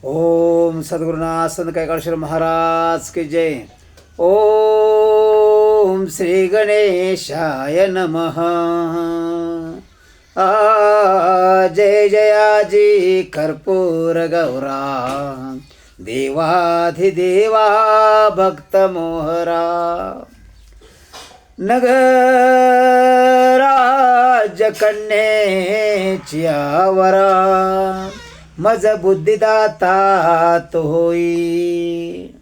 ओम सद्गुरुनाथ संत कैकाळेश्वर महाराज की जय. ओम श्री गणेशाय नमः. जय जयाजी कर्पूर गौरा देवाधिदेवा भक्त मोहरा. नगराज कन्येची आवरा मज बुद्धिदाता तो होई.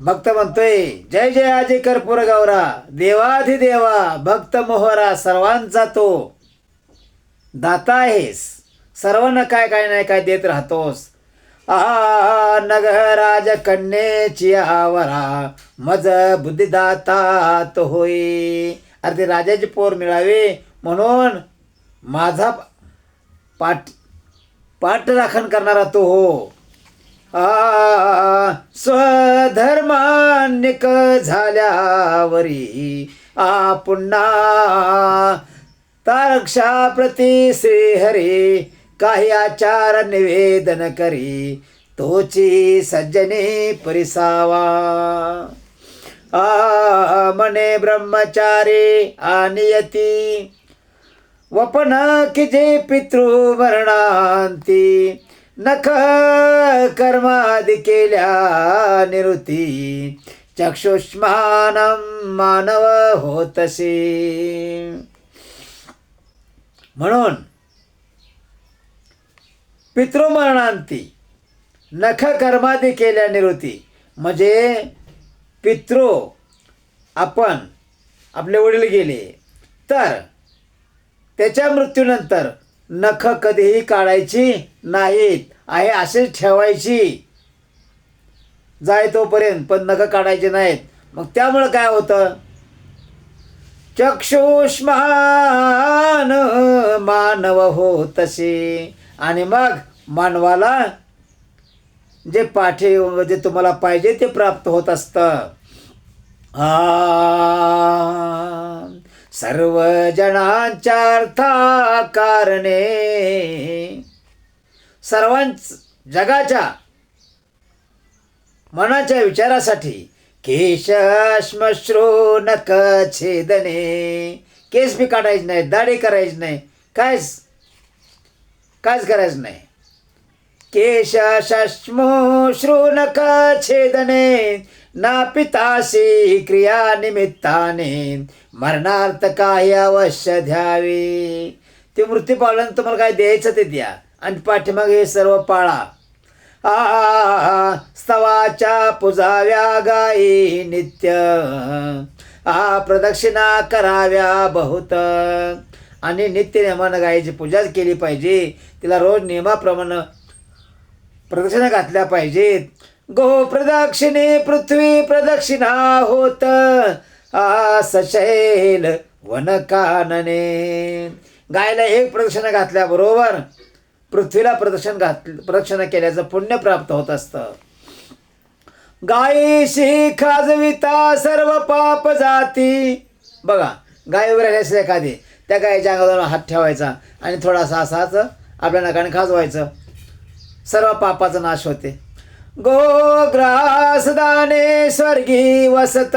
भक्त म्हणतोय जय जय आजी कर्पूर गौरा देवाधिदेवा भक्त मोहरा. सर्वांचा तो दाता आहेस, सर्वांना काय काय नाही काय देत राहतोस. नगराज कन्येची आवरा मज बुद्धिदाता तो होई. अरे ते राजाचे पोर मिळावे म्हणून माझा पाठराखण करणारा तो हो. स्वधर्मान्यक झाल्यावरी पुन्हा तारक्षा प्रति श्रीहरी काही आचार निवेदन करी तोची सज्जने परिसावा. मने ब्रह्मचारी आनियती वपन किजे पितृमरणांती नख कर्मादि केल्या निवृत्ती चक्षुष्मानं मानव होतसे. म्हणून पितृमरणांती नख कर्मादि केल्या निवृत्ती म्हणजे पितृ आपण आपले वडील गेले तर त्याच्या मृत्यूनंतर नख कधीही काढायची नाहीत, आहे असेच ठेवायची जाय तोपर्यंत, पण नख काढायचे नाहीत. मग त्यामुळं काय होतं, चक्षुष्मान मानव हो तसे. आणि मग मानवाला जे पाठे जे तुम्हाला पाहिजे ते प्राप्त होत असतं. सर्व जणांच्या अर्था कारणे सर्वांच जगाच्या मनाच्या विचारासाठी केश श्मश्रू नख छेदने. केस बी काढायचे नाही, दाढी करायची नाही, कायच करायचं नाही. केश श्मश्रू नख छेदने ना पिताशी क्रिया निमित्ताने मरणार्थ काही अवश्य द्यावे. ते मृत्यू पावल्यानं तुम्हाला काय द्यायचं ते द्या आणि पाठीमागे हे सर्व पाळा. स्तवाच्या पुजाव्या गायी नित्य प्रदक्षिणा कराव्या बहुत. आणि नित्य नियमानं गायीची पूजा केली पाहिजे, तिला रोज नियमाप्रमाणे प्रदक्षिणा घातल्या पाहिजेत. गो प्रदक्षिणे पृथ्वी प्रदक्षिणा होत सशैल वन कानने. गायला एक प्रदक्षिणा घातल्याबरोबर पृथ्वीला प्रदक्षिणा केल्याचं पुण्य प्राप्त होत असतं. गायीशी खाजविता सर्व पाप जाती. बघा गाय वगैरे असेल एखादी, त्या गायीच्या अंगावर हात ठेवायचा आणि थोडासा असाच आपल्या नाकाने खाजवायचं, सर्व पापाचा नाश होते. गोग्रास दाने स्वर्गी वसत.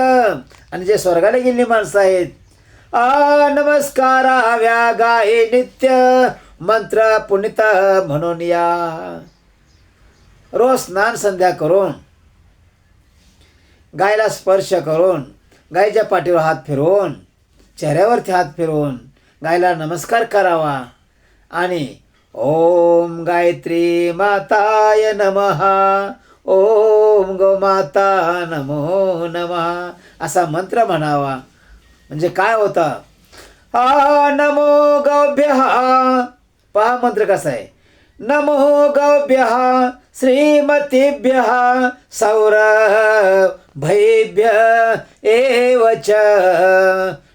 आणि जे स्वर्गाला गेलेली माणसं आहेत नमस्काराव्या गाये नित्य मंत्र पुनित म्हणून या. रोज स्नान संध्या करून गायला स्पर्श करून गायीच्या पाठीवर हात फिरवून चेहऱ्यावरती हात फिरवून गायला नमस्कार करावा. आणि ओम गायत्री माताय नमः, ओम गोमाता नमो नमः असा मंत्र म्हणावा. म्हणजे काय होतं, नमो गौभ्यः. पहा मंत्र कसा आहे, नमो गौभ्यः श्रीमतीभ्यः सौरभैभ्य एवच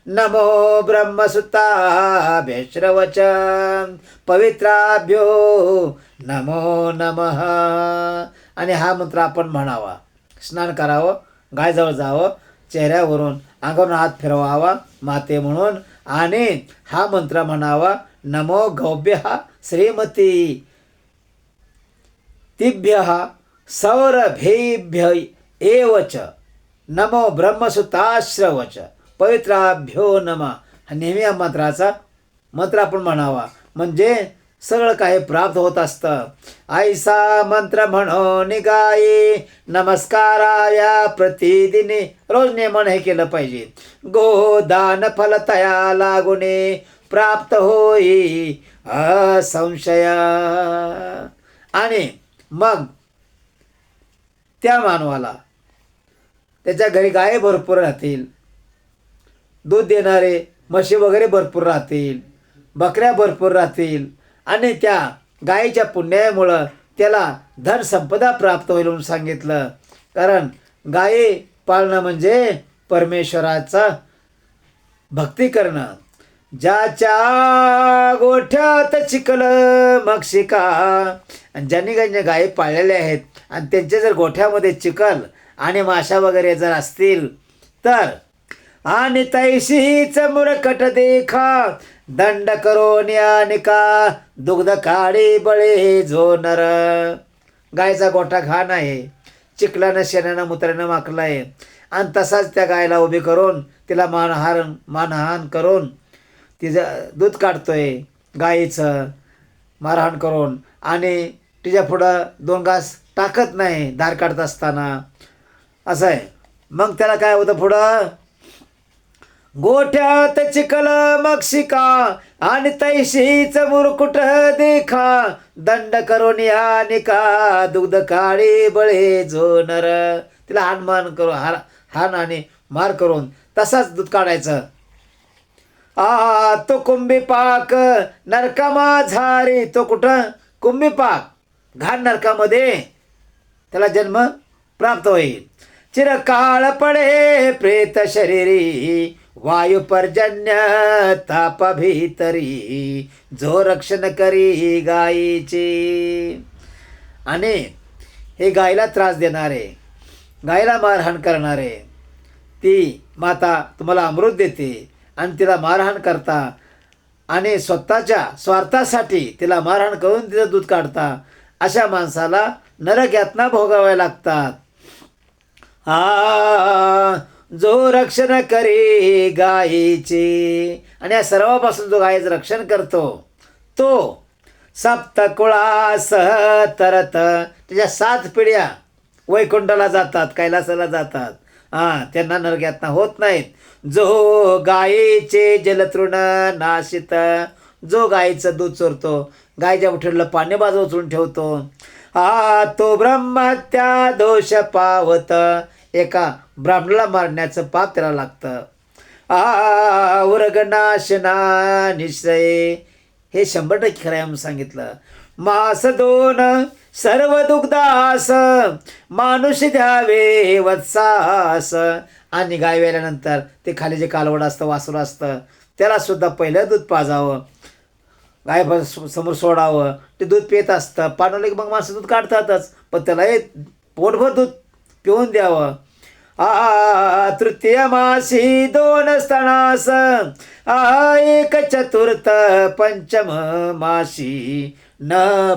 नमो ब्रह्मसुताभ्यश्रवच पवित्राभ्यो नमो नमः. आणि हा मंत्र आपण म्हणावा. स्नान करावं, गायजवळ जावं, चेहऱ्यावरून अंगावरून हात फिरवावा माते म्हणून आणि हा मंत्र म्हणावा. नमो गौभ्यः श्रीमती तिभ्यः सौरभेभ्य एव च नमो ब्रह्मसुताश्रवच पवित्राभ्यो नमः. हा नेहमी या मंत्र आपण म्हणावा, म्हणजे सगळं काही प्राप्त होत असतं. ऐसा मंत्र म्हणो निगाये नमस्काराया प्रतिदिनी. रोज नेमन हे केलं पाहिजे. गोदान फल तया लागुने प्राप्त होई असंशय. आणि मग त्या मानवाला त्याच्या घरी गाय भरपूर राहतील, दूध देणारे म्हशी वगैरे भरपूर राहतील, बकऱ्या भरपूर राहतील आणि त्या गायीच्या पुण्यामुळं त्याला धनसंपदा प्राप्त होईल म्हणून सांगितलं. कारण गायी पाळणं म्हणजे परमेश्वराचा भक्ती करणं. ज्याच्या गोठ्यात चिखल मक्षिका. आणि ज्यांनी गायी पाळलेल्या आहेत आणि त्यांच्या जर गोठ्यामध्ये चिखल आणि माशा वगैरे जर असतील तर आणि तैशीच मुरकट देखा दंड करो निका दुग्ध काळी बळे जो नर. गायचा गोठा घाण आहे, चिखलानं शेणानं मुत्रानं माखला आहे आणि तसाच त्या गायला उभी करून तिला मानहान करून तिचं दूध काढतोय गायीचं मारहाण करून आणि तिच्या पुढं 2 घास टाकत नाही धार काढत असताना. असं आहे. मग त्याला काय होतं पुढं, गोठ्यात चिखल मक्षिका आणि तैशीच मुरकुट देखा दंड करून निका दुग्ध काळी बळे जो नर. तिला हानमान करून हान आणि मार करून तसाच दूध काढायचं. तो कुंभी पाक नरकामा झारी. तो कुठं, कुंभी पाक घाण नरकामध्ये त्याला जन्म प्राप्त होईल. चिरकाळ पडे प्रेत शरीरी वायू पर्जन्य ताप भीतरी जो रक्षण करी गायीचे. आणि हे गायीला त्रास देणारे, गायीला मारहाण करणारे, ती माता तुम्हाला अमृत देते आणि तिला मारहाण करता आणि स्वतःच्या स्वार्थासाठी तिला मारहाण करून तिचं दूध काढता, अशा माणसाला नरक यातना भोगाव्या लागतात. जो रक्षण करी गायीचे. आणि या सर्वापासून जो गायीचं रक्षण करतो तो सप्तकुळासह तरत. त्याच्या 7 पिढ्या वैकुंठाला जातात, कैलासाला जातात. त्यांना नरक यातना होत नाहीत. जो गायीचे जलतृण नाशित. जो गायीचं दूध चोरतो, गायीच्या उठलेलं पाणी बाजू उचलून ठेवतो, तो ब्रह्महत्या दोष पावत. एका ब्राह्मणाला मारण्याचं पाप त्याला लागतं. उर्गनाशना निश्चय. हे 100% खरं आहे म्हणून सांगितलं. मास 2 सर्व दुग्धास मानुष द्यावे वत्सास. आणि गाय वेल्यानंतर ते खाली जे कालवड असतं, वासरू असतं, त्याला सुद्धा पहिलं दूध पाजावं, गाय समोर सोडावं. ते दूध पित असतं, पाणवलं की मग माणसं दूध काढतातच, पण त्याला हे पोटभर दूध पिऊन द्यावं. तृतीय मासी 2 स्तनास 1 चतुर्थ पंचम मासी न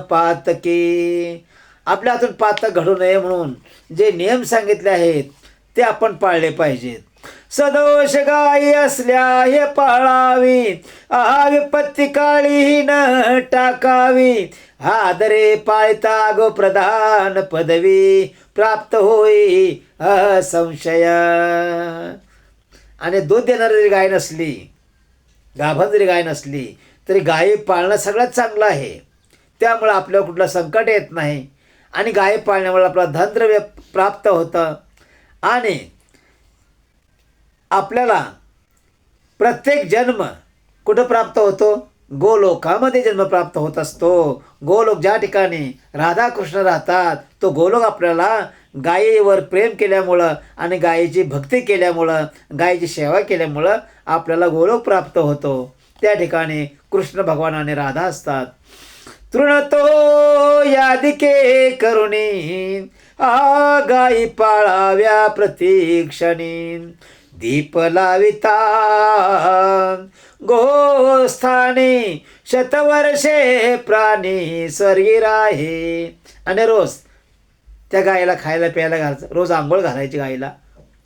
पातकी. आपल्या हातून पातक घडू नये म्हणून जे नियम सांगितले आहेत ते आपण पाळले पाहिजेत. सदोष गायी असल्या हे पाळावी, विपत्ती काळी न टाकावी. आदरे पाळता गो प्रधान पदवी प्राप्त होई असंशय. आणि दूध देणारी जरी गाय नसली, गाभण जरी गाय नसली तरी गायी पाळणं सगळ्यात चांगलं आहे. त्यामुळं आपल्याला कुठलं संकट येत नाही आणि गायी पाळण्यामुळे आपला धनद्रव्य प्राप्त होतं. आणि आपल्याला प्रत्येक जन्म कुठं प्राप्त होतो, गोलोकामध्ये जन्म प्राप्त होत असतो. गोलोक ज्या ठिकाणी राधाकृष्ण राहतात, तो गोलोक आपल्याला गायीवर प्रेम केल्यामुळं आणि गायीची भक्ती केल्यामुळं, गायीची सेवा केल्यामुळं आपल्याला गोलोक प्राप्त होतो. त्या ठिकाणी कृष्ण भगवान आणि राधा असतात. तृणतो यादिके करुणी गायी पाळाव्या प्रतीक्षणी. दीप लाविता गोस्थानी शतवर्षे प्राणी स्वर्गी राहे. आणि रोज त्या गायीला खायला प्यायला घालायचं, रोज आंघोळ घालायची गायीला,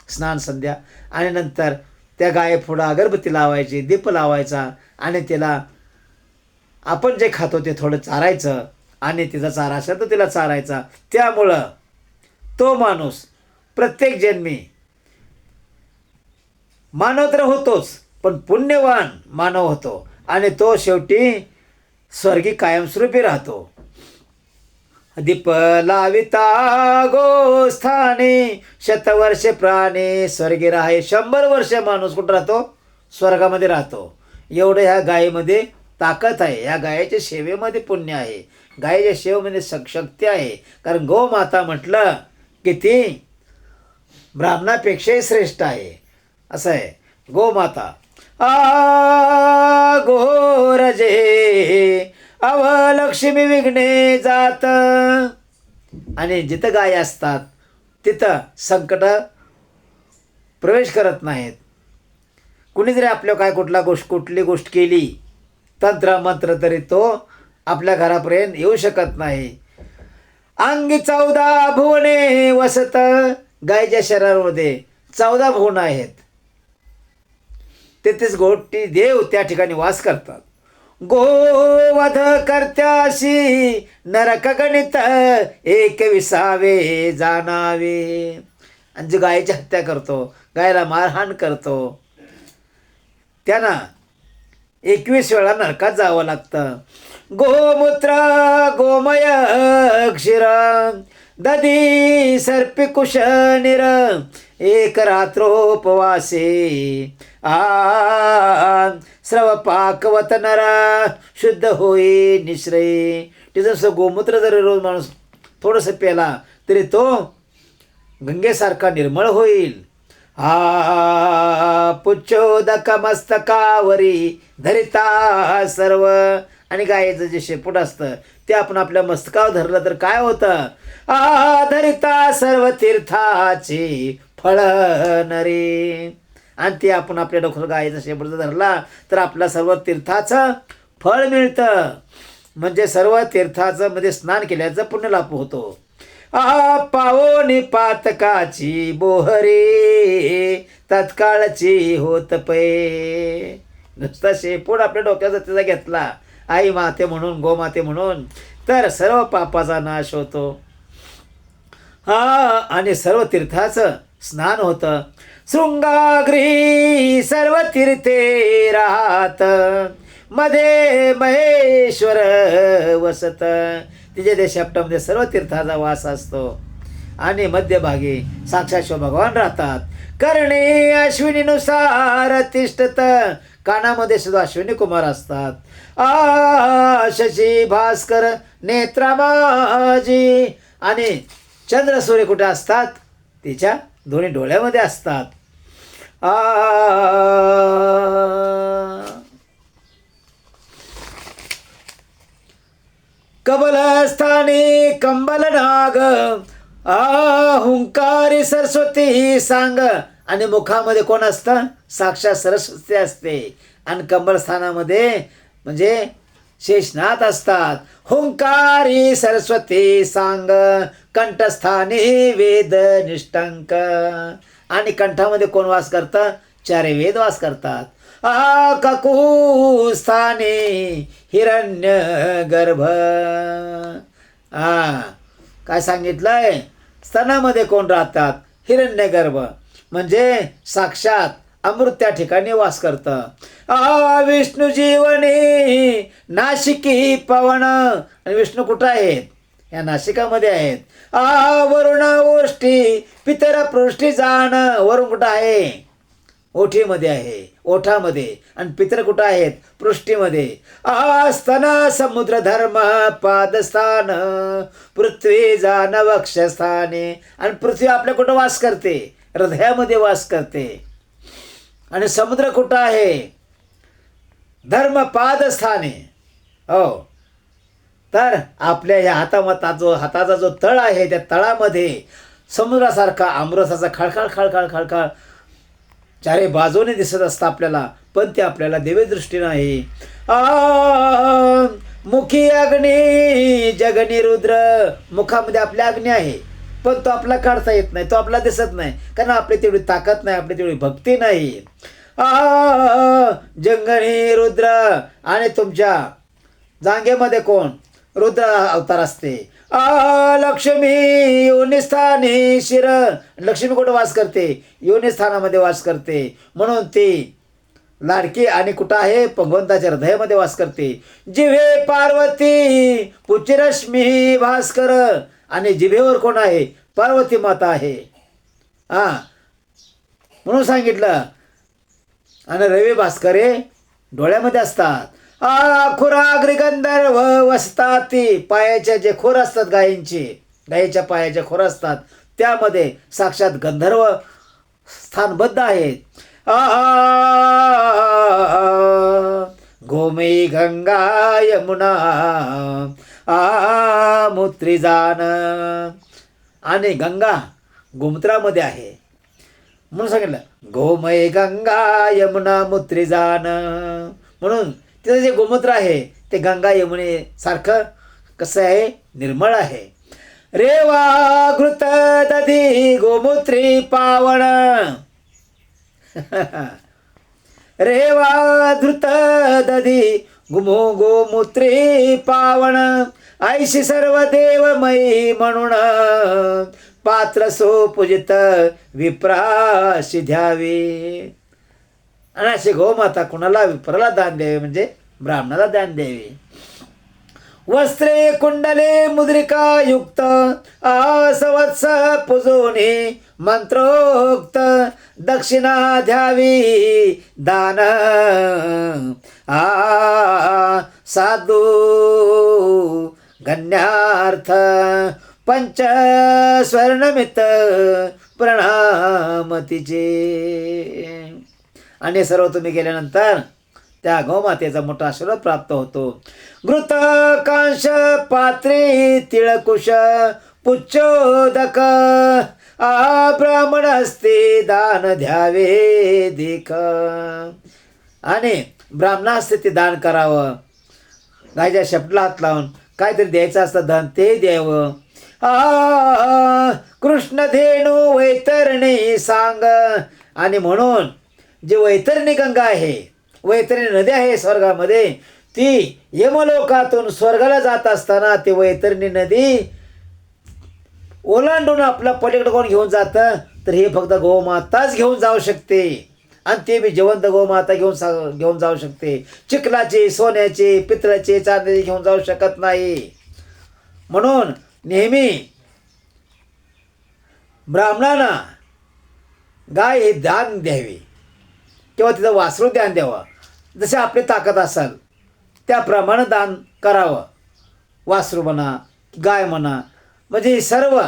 स्नान संध्या. आणि नंतर त्या गायीपुढं अगरबत्ती लावायची, दीप लावायचा आणि तिला आपण जे खातो ते थोडं चारायचं आणि तिचा चारा असेल तर तिला चारायचा. त्यामुळं तो माणूस प्रत्येक जन्मी मानव तर होतोच, पण पुण्यवान मानव होतो आणि तो शेवटी स्वर्गी कायमस्वरूपी राहतो. दीप लाविता गोस्थानी शतवर्षे प्राणी स्वर्गी राहे. 100 वर्ष माणूस कुठं राहतो? स्वर्गामध्ये राहतो. एवढं ह्या गायीमध्ये ताकद आहे. या गायीच्या सेवेमध्ये पुण्य आहे, गायीच्या सेवेमध्ये शक्ती आहे. कारण गोमाता म्हटलं की ती ब्राह्मणापेक्षाही श्रेष्ठ आहे. असं आहे गोमाता. गोरजे अवलक्ष्मी विघ्ने जात. आणि जिथं गाय असतात तिथं संकट प्रवेश करत नाहीत. कुणी जरी आपल्या काय कुठली गोष्ट केली तंत्र मंत्र तरी तो आपल्या घरापर्यंत येऊ शकत नाही. अंगी 14 भुवने वसत. गायीच्या शरीरामध्ये 14 भुवन आहेत. 33 कोटी देव त्या ठिकाणी वास करतात. गोवध कर्त्याशी नरक गणित 21 जाणावे. आणि जे गायीची हत्या करतो, गायला मारहाण करतो, त्यांना 21 वेळा नरकात जावं लागतं. गोमूत्र गोमय क्षीर दधी सर्पी कुश निर 1 रात्रोपवासे स्रव पाकवत नरा शुद्ध होई निश्रयी. ते जसं गोमूत्र जरी रोज माणूस थोडंसं प्याला तरी तो गंगेसारखा निर्मळ होईल. पुच्छोदक मस्तकावरी धरिता सर्व. आणि गायीचं जे शेपूट असतं ते आपण आपल्या मस्तकावर धरलं तर काय होतं? धरिता सर्व तीर्थाची फळ नरे. आणि ते आपण आपल्या डोक्यावर गायीचा शेपूट धरला तर आपल्या सर्व तीर्थाचं फळ मिळतं. म्हणजे सर्व तीर्थाचं मध्ये स्नान केल्याचं पुण्य लाभ होतो. पावोनी पातकाची बोहरे तत्काळची होत पै. नुसता शेपूट आपल्या डोक्याचा तिचा घेतला आई माते म्हणून, गोमाते म्हणून, तर सर्व पापाचा नाश होतो. आणि सर्व तीर्थाचं स्नान होतं. शृंगाग्री सर्व तीर्थे राहत मध्ये महेश्वर वसत. तिच्या त्या शेपटामध्ये सर्व तीर्थाचा वास असतो आणि मध्यभागी साक्षात शिव भगवान राहतात. करणे अश्विनीनुसार तिष्ठत. कानामध्ये सुद्धा अश्विनी कुमार असतात. शशी भास्कर नेत्रा माझी. आणि चंद्र सूर्य कुठे असतात? तिच्या दोन्ही डोळ्यामध्ये असतात. कबलस्थानी कंबल नाग हुंकारी सरस्वती सांग. आणि मुखामध्ये कोण असतं? साक्षात सरस्वती असते. आणि कंबलस्थानामध्ये म्हणजे शेषनाथ असतात. हुंकारी सरस्वती सांग कंठस्थानी वेद निष्ठांक. आणि कंठामध्ये कोण वास करतं? 4 वेद वास करतात. ककुस्थानी हिरण्य गर्भ. काय सांगितलंय? स्तनामध्ये कोण राहतात? हिरण्यगर्भ. म्हणजे साक्षात अमृत त्या ठिकाणी वास करतं. विष्णू जीवनी नाशिकी पवन. आणि विष्णू कुठं आहेत? या नाशिकामध्ये आहेत. वरुण ओष्ठी पितर पृष्ठी जाण. वरुण कुठं आहे? ओठीमध्ये आहे, ओठामध्ये. आणि पितर कुठं आहेत? पृष्ठीमध्ये. स्तन समुद्र धर्म पादस्थान पृथ्वी जान वक्षस्थाने. आणि पृथ्वी आपल्या कुठं वास करते? हृदयामध्ये वास करते. आणि समुद्र कुठं आहे? धर्म पादस्थाने. हो, तर आपल्या या हाताचा जो तळ आहे त्या तळामध्ये समुद्रासारखा अमृताचा खळखळ खळखळ खळखळ चारे बाजूने दिसत असतं आपल्याला, पण ते आपल्याला दिव्य दृष्टी नाही. मुखी अग्नी जगनी रुद्र, मुखामध्ये आपल्या अग्नी आहे, पण तो आपला काढता येत नाही, तो आपला दिसत नाही, कारण आपली तेवढी ताकद नाही, आपली तेवढी भक्ती नाही. जंगणी रुद्र, आणि तुमच्या जांगेमध्ये कोण? रुद्र अवतार असते. लक्ष्मी योनिस्थानी शिर, लक्ष्मी कुठं वास करते? योनिस्थानामध्ये वास करते, म्हणून ती लाडकी आणि कुठं आहे? भगवंताच्या हृदयामध्ये वास करते. जिव्हे पार्वती पुचिरश्मी भास्कर, आणि जिभेवर कोण आहे? पार्वती माता आहे. म्हणून सांगितलं. आणि रवी भास्कर हे डोळ्यामध्ये असतात. खुराग्री गंधर्व वसताती, पायाच्या जे खोर असतात गायीच्या पायाच्या खोर असतात, त्यामध्ये साक्षात गंधर्व स्थानबद्ध आहेत. गोमयी गंगा यमुना मूत्रिजान, आणि गंगा गोमूत्रामध्ये आहे, म्हणून सांगितलं गोमयी गंगा यमुना मूत्रिजान. म्हणून तिचं जे गोमूत्र आहे ते गंगा यमुने सारखं कसं आहे? निर्मळ आहे. रेवा घृत दधी गोमूत्री पावण, रेवा धृत दधी गोमूत्री पावण, ऐशी सर्व देवमयी म्हणून पात्र सो पूजित विप्राशी द्यावी. आणि अशी गोमाता कुणाला? विप्राला दान द्यावे, म्हणजे ब्राह्मणाला दान द्यावे. वस्त्रे कुंडले मुद्रिका युक्त सवत्स पूजोनी मंत्रोक्त, दक्षिणा द्यावी दान साधू गण्यार्थ, पंच स्वर्णमित प्रणामतीचे. आणि सर्व तुम्ही केल्यानंतर त्या गौमातेचा मोठा आशीर्वाद प्राप्त होतो. घृत कांश पात्रे तिळकुश पुच्छोदक, ब्राह्मण हस्ते दान द्यावे देख, आणि ब्राह्मण हस्ते ते दान करावं. गायच्या शेपटीला हात लावून काहीतरी द्यायचं असतं धन, ते द्यावं. कृष्णधेनू वैतरणी सांग, आणि म्हणून जी वैतरणी गंगा आहे, वैतरणी नदी आहे स्वर्गामध्ये, ती यमलोकातून स्वर्गाला जात असताना ती वैतरणी नदी ओलांडून आपला पलीकडे कोण घेऊन जातं? तर हे फक्त गोमाताच घेऊन जाऊ शकते, आणि ते बी जिवंत गोमाता घेऊन जाऊ शकते. चिखलाची, सोन्याची, पितळाची, चांदीची घेऊन जाऊ शकत नाही. म्हणून नेहमी ब्राह्मणांना गाय हे दान द्यावे, किंवा तिचं वासरू दान द्यावं. जसे आपली ताकद असेल त्याप्रमाणे दान करावं. वासरू म्हणा, गाय म्हणा, म्हणजे सर्व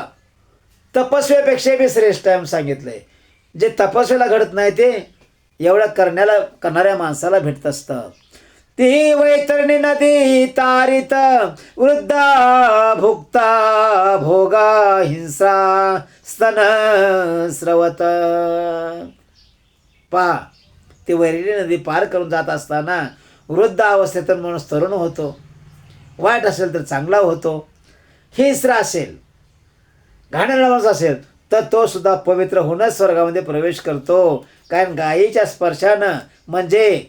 तपस्व्यापेक्षा बी श्रेष्ठ आहे सांगितलं आहे. जे तपस्वेला घडत नाही ते एवढं करणाऱ्या माणसाला भेटत असतं. ती वैतरणी नदी तारित वृद्धा भुक्ता भोगा हिंसा स्तन स्रवत. पहा, ती वैतरणी नदी पार करून जात असताना वृद्ध अवस्थेतून माणूस तरुण होतो, वाईट असेल तर चांगला होतो, हिंस्र असेल, घाणेरडा माणूस असेल तर तो सुद्धा पवित्र होऊनच स्वर्गामध्ये प्रवेश करतो. कारण गायीच्या स्पर्शानं, म्हणजे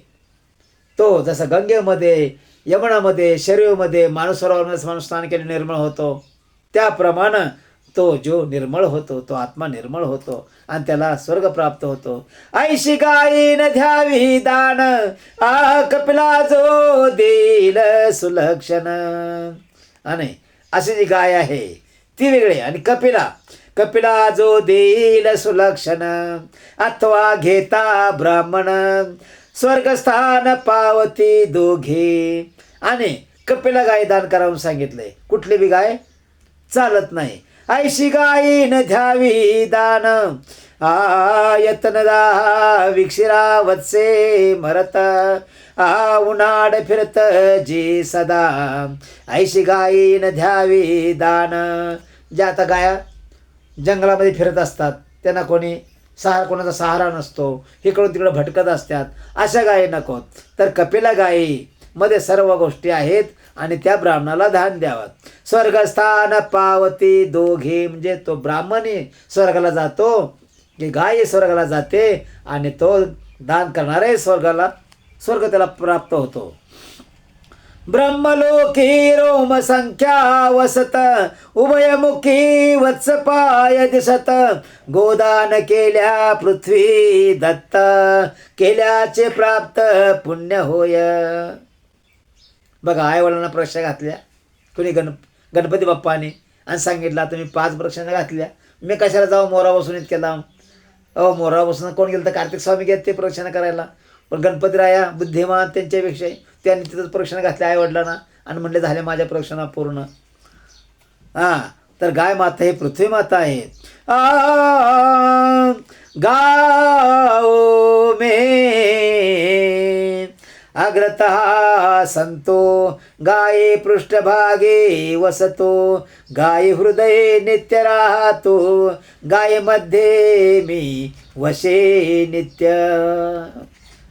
तो जसं गंगेमध्ये, यमुनामध्ये, शरीरामध्ये माणूस सरोवरामध्ये माणूस स्नान केले निर्मळ होतो, त्याप्रमाणे तो जो निर्मळ होतो, तो आत्मा निर्मळ होतो आणि त्याला स्वर्ग प्राप्त होतो. ऐशी गायीन द्यावी दान, कपिला जो देईल सुलक्षण. आणि अशी जी गाय आहे ती वेगळी, आणि कपिला जो देईल सुलक्षण, अथवा घेता ब्राह्मण स्वर्गस्थान पावती दोघे. आणि कपिला गाय दान करावून सांगितलंय. कुठली बी गाय चालत नाही. ऐशी गायीन द्यावी दान, यत्नदा विक्षिरा वत्से मरत, उन्हाड फिरत जी सदा, ऐशी गायीन द्यावी दान. ज्या आता गाया जंगलामध्ये फिरत असतात त्यांना कोणी सहारा, कोणाचा सहारा नसतो, इकडून तिकडं भटकत असतात, अशा गायी नको. तर कपिला गायी मध्ये सर्व गोष्टी आहेत आणि त्या ब्राह्मणाला दान द्यावं. स्वर्गस्थान पावती दोघे, म्हणजे तो ब्राह्मणी स्वर्गाला जातो की गाय स्वर्गाला जाते आणि तो दान करणारे स्वर्ग त्याला प्राप्त होतो. ब्रह्मलोकी रोम संख्या वसत उभयमुखी वत्सपाय दिसत गोदान केल्या पृथ्वी दत्त केल्याचे प्राप्त पुण्य होय. बघा, आई वडिलांना प्रश्न घातल्या कुणी गणपती बाप्पाने आणि सांगितलं तुम्ही 5 प्रश्न घातल्या, मी कशाला जाऊ मोरा बसून इतक्या लांब. मोरा बसून कोण गेलं तर कार्तिक स्वामी गेले ते प्रश्न करायला, पण गणपतीराया बुद्धिमान त्यांच्यापेक्षा त्यांनी तिथंच प्रश्न घातले आई वडिलांना आणि म्हणले झाले माझ्या प्रश्न पूर्ण. तर गाय माता ही पृथ्वी माता आहे. गाओ में अग्रतः संतो गाये पृष्ठभागे वसतो गाय हृदय नित्य राहतो गाय मध्ये मी वशे नित्य.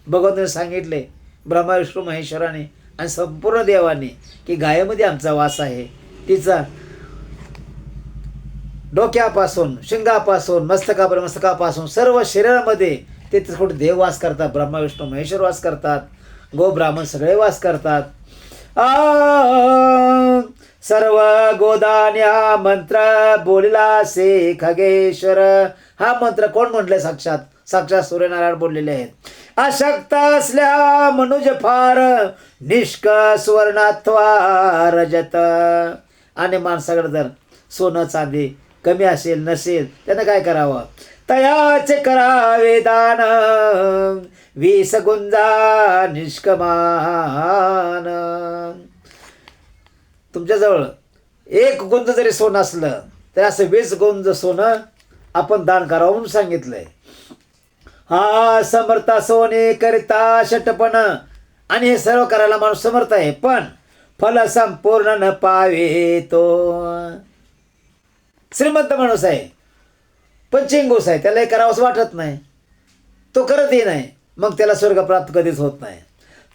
भगवंताने सांगितले ब्रह्मा विष्णू महेश्वराने आणि संपूर्ण देवाने की गायेमध्ये आमचा वास आहे. तिचा डोक्यापासून शिंगापासून मस्तकापासून सर्व शरीरामध्ये तिथे कुठे देव वास करतात, ब्रह्मा विष्णू महेश्वर वास करतात, गो ब्राह्मण सगळे वास करतात. सर्व गोदान्या मंत्र बोलला से खगेश्वर. हा मंत्र कोण म्हटले? साक्षात सूर्यनारायण बोललेले आहेत. अशक्त असल्या मनुज फार निष्क सुवर्णात्वा रजत. आणि माणसाकडे जर सोनं चांदी कमी असेल नसेल त्यानं काय करावं? तयाचे करावे दान 20 गुंजा निष्कमान. तुमच्याजवळ 1 गुंज जरी सोनं असलं तर असं 20 गुंज सोनं आपण दान करावं म्हणून सांगितलंय. हा समर्था सोने करिता षटपण. आणि हे सर्व करायला माणूस समर्थ आहे, पण फल संपूर्ण न पावे तो. श्रीमंत माणूस आहे पण चिंगूस आहे, त्याला हे करावंच वाटत नाही, तो करतही नाही, मग त्याला स्वर्ग प्राप्त कधीच होत नाही.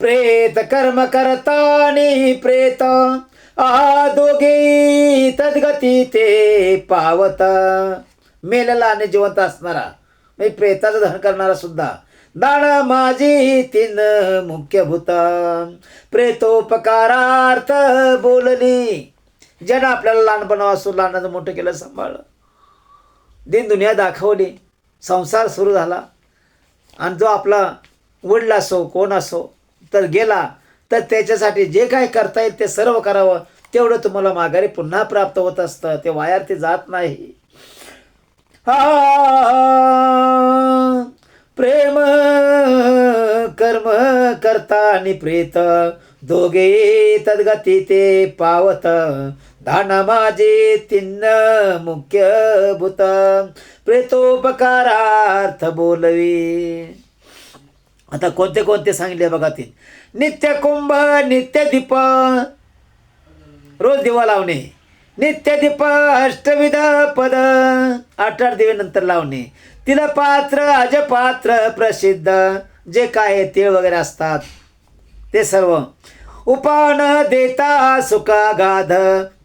प्रेत कर्म करतानी प्रेत दोघे तद्गती ते पावत. मेलेला आणि जिवंत असणारा म्हणजे प्रेताचं दहन करणारा सुद्धा दान माझी 3 मुख्य भूत. प्रेतोपकारार्थ बोलली. ज्यानं आपल्याला लहानपणापासून लहानाचं मोठं केलं, सांभाळलं, दिन दुनिया दाखवली, संसार सुरू झाला आणि जो आपला वडील असो कोण असो तर गेला, तर त्याच्यासाठी जे काय करता येईल ते सर्व करावं. तेवढं तुम्हाला माघारी पुन्हा प्राप्त होत असतं, ते वायार्थी जात नाही. प्रेम कर्म करता प्रेत दोघे तद्गती ते पावत. दान माझे 3 मुख्य भूत. प्रेतोपकारार्थ बोलवी. आता कोणते सांगितले बघा. 3 नित्य कुंभ नित्य दीप, रोज दिवा लावणे. नित्य दीप अष्टविध पद, 8 दिवे नंतर लावणे. तिला पात्र अजपात्र प्रसिद्ध, जे काय तीळ वगैरे असतात ते सर्व. उपान देता सुखागाध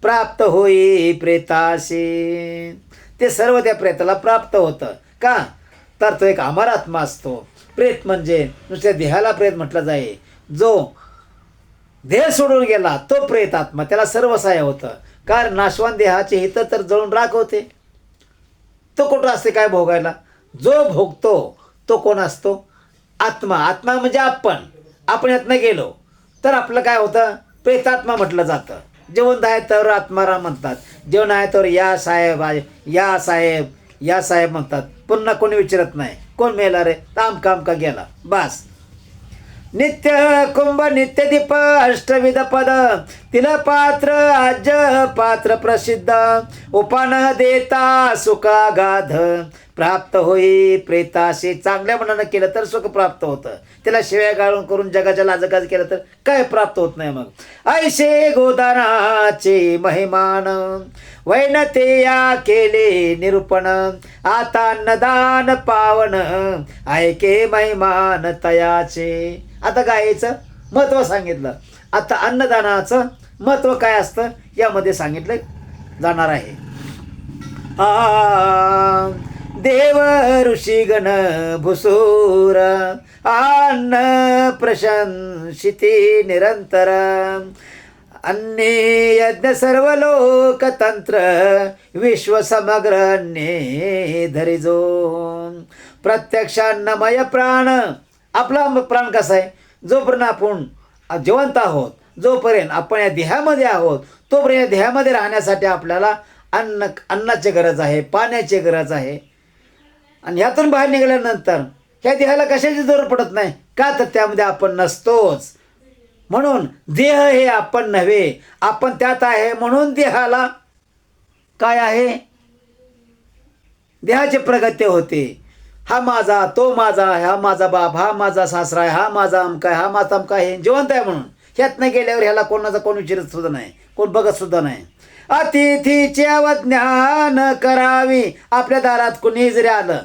प्राप्त होई प्रेताशी. ते सर्व त्या प्रेताला प्राप्त होतं. का? तर तो एक अमर आत्मा असतो. प्रेत म्हणजे नुसत्या देहाला प्रेत म्हटलं जाई. जो देह सोडून गेला तो प्रेत आत्मा, त्याला सर्व सहाय्य होतं. कारण नाशवान देहाचे हित तर जळून राख होते. तो कुठं असते काय भोगायला? जो भोगतो तो कोण असतो? आत्मा. आत्मा म्हणजे आपण यातनं गेलो तर आपलं काय होतं? प्रेतात्मा म्हटलं जातं. जिवंत आहे तर आत्माराम म्हणतात, जेवण आहे तर या साहेब या साहेब या साहेब म्हणतात. पुन्हा कोणी विचारत नाही कोण मेला रे, ताम काम का गेला, बस. नित्य कुंभ नित्य दीप अष्टविध पद, तिला पात्र आज पात्र प्रसिद्ध. उपान देता सुखागाध प्राप्त होई प्रेताशी. चांगल्या मनानं केलं तर सुख प्राप्त होतं. त्याला शिव्या गाळून करून जगाच्या लाजकाज केलं तर काय प्राप्त होत नाही. मग ऐशे गोदानाचे महिमान वैन ते या केले निरूपण आता अन्नदान पावन ऐके महिमान तयाचे. आता गायीचं महत्त्व सांगितलं. आता अन्नदानाचं महत्त्व काय असतं यामध्ये सांगितलं जाणार आहे. देव ऋषीगण भुसूर अन्न प्रशंसिती निरंतर अन्ने यज्ञ सर्व लोकतंत्र विश्व समग्र अन्ने धरिजो. प्रत्यक्ष अन्नमय प्राण. आपला प्राण कसा आहे? जोपर्यंत आपण जिवंत आहोत, जोपर्यंत आपण या देहामध्ये आहोत, तोपर्यंत या देहामध्ये राहण्यासाठी आपल्याला अन्नाची गरज आहे, पाण्याची गरज आहे. आणि ह्यातून बाहेर निघाल्यानंतर ह्या देहाला कशाची जरूर पडत नाही. का तर त्यामध्ये आपण नसतोच. म्हणून देह हे आपण नव्हे, आपण त्यात आहे. म्हणून देहाला काय आहे? देहाची प्रगती होते. हा माझा, तो माझा, हा माझा बाप, हा माझा सासरा आहे, हा माझा अमका आहे, हा माझा अमका आहे, जिवंत आहे म्हणून. ह्यात नाही गेल्यावर ह्याला कोणाचा कोण विचारत सुद्धा नाही, कोण बघत सुद्धा नाही. अतिथीचे अवज्ञान करावी. आपल्या दारात कुणी जरी आलं,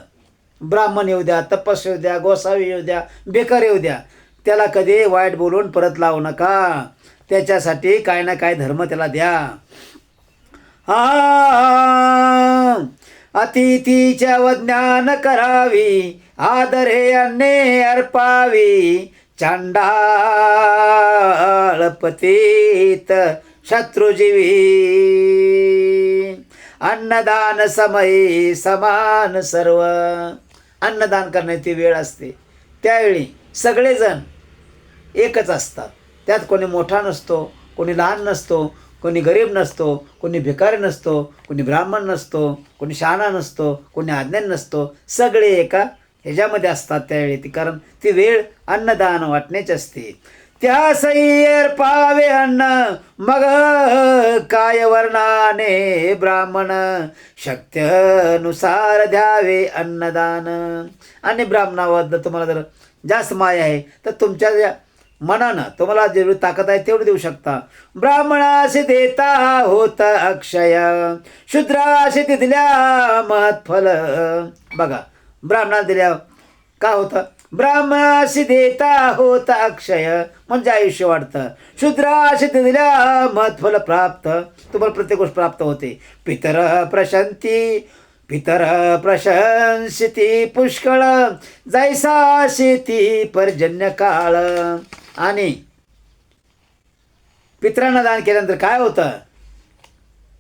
ब्राह्मण येऊ द्या, तपस्वी येऊ द्या, गोसावी येऊ द्या, बेकार येऊ द्या, त्याला कधी वाईट बोलून परत लावू नका. त्याच्यासाठी काय ना काय धर्म त्याला द्या. अतिथीचे अवज्ञान करावी आदरे अन्ने अर्पावी चांडाळ पतित शत्रुजीवी. अन्नदान समयी समान सर्व. अन्नदान करण्याची वेळ असते त्यावेळी सगळेजण एकच असतात. त्यात कोणी मोठा नसतो, कोणी लहान नसतो, कोणी गरीब नसतो, कोणी भिकारी नसतो, कोणी ब्राह्मण नसतो, कोणी शहाणा नसतो, कोणी अज्ञान नसतो. सगळे एका ह्याच्यामध्ये असतात त्यावेळी. ती कारण ती वेळ अन्नदान वाटण्याची असते. त्या सैयर पावे अन्न मग काय वर्णाने ब्राह्मण शक्त्यनुसार द्यावे अन्नदान. आणि ब्राह्मणाबद्दल तुम्हाला जर जास्त माया आहे तर तुमच्या मनानं तुम्हाला जेवढी ताकद आहे तेवढी देऊ शकता. ब्राह्मणाशी देता होत अक्षय शूद्राशी दिल्या महत्फल. बघा, ब्राह्मणाला दिल्या काय होतं? ब्राह्मणाशी देता होत अक्षय म्हणजे आयुष्य वाढतं. शूद्राशी दिल्या महत्फल प्राप्त. तुम्हाला प्रत्येक गोष्ट प्राप्त होते. पितर प्रशंसिती पुष्कळ जैसा शेती पर्जन्य काळ. आणि पितरांना दान केल्यानंतर काय होतं?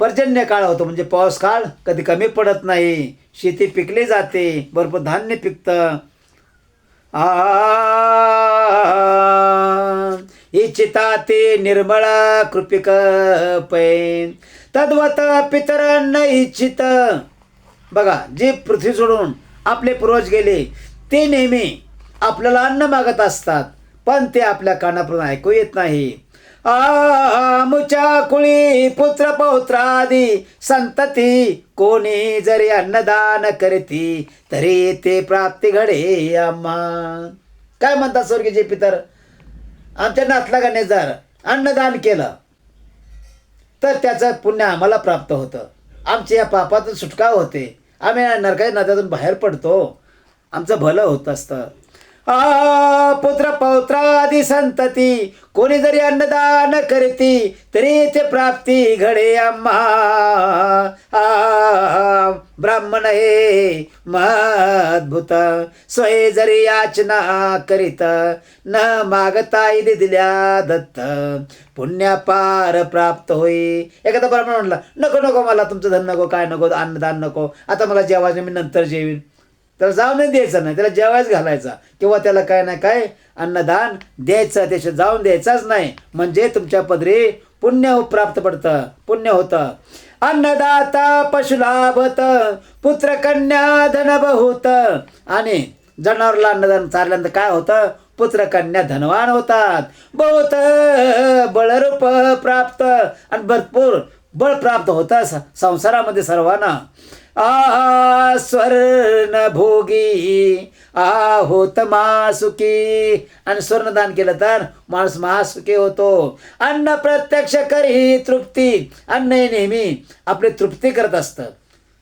पर्जन्य काळ होतो. म्हणजे पाऊस काळ कधी कमी पडत नाही, शेती पिकली जाते, भरपूर धान्य पिकतं. इच्छिता ते निर्मळ कृपिक पै तद्वत पितरांना इच्छित. बघा, जे पृथ्वी सोडून आपले पूर्वज गेले ते नेहमी आपल्याला अन्न मागत असतात, पण ते आपल्या कानापर्यंत ऐकू येत नाही. मुच्या कुळी पुत्र पौत्रादी संतती कोणी जरी अन्नदान करती तरी ते प्राप्ती घडे आम्हा. काय म्हणतात स्वर्गीय पितर? आमच्या नातला गाणे जर अन्नदान केलं तर त्याचं पुण्य आम्हाला प्राप्त होतं. आमच्या या पापातून सुटका होते, आम्ही नरकाच्या नात्यातून बाहेर पडतो, आमचं भलं होत असतं. पुत्र पौत्रादी संतती कोणी जरी अन्नदान करती तरी ते प्राप्ती घडे आम्हा. ब्राह्मण हे महद्भूत स्वय जरी याचना करीत न मागता दिल्या दत्त पुण्यापार प्राप्त होई. एखादा ब्राह्मण म्हणला, नको नको मला तुमचं धन नको, काय नको, अन्नदान नको, आता मला जेवायचं, मी नंतर जेवीन. त्याला जाऊन नाही द्यायचं नाही, त्याला जेवायच घालायचा किंवा त्याला काय ना काय अन्नदान द्यायचं, त्याच्या जाऊन द्यायचाच नाही. म्हणजे तुमच्या पदरी पुण्य प्राप्त पडतं, पुण्य होतं. अन्नदाता पशुलाभत पुत्र कन्या धन बहुत. आणि जनावरला अन्नदान चारल्यानंतर काय होतं? पुत्र कन्या धनवान होतात. बहुत बळरूप प्राप्त आणि भरपूर बळ प्राप्त होतं संसारामध्ये सर्वांना. स्वर्ण भोगी होत महासुखी. आणि स्वर्णदान केलं तर माणूस महासुखी होतो. अन्न प्रत्यक्ष करी तृप्ती. अन्न हे नेहमी आपली तृप्ती करत असतं,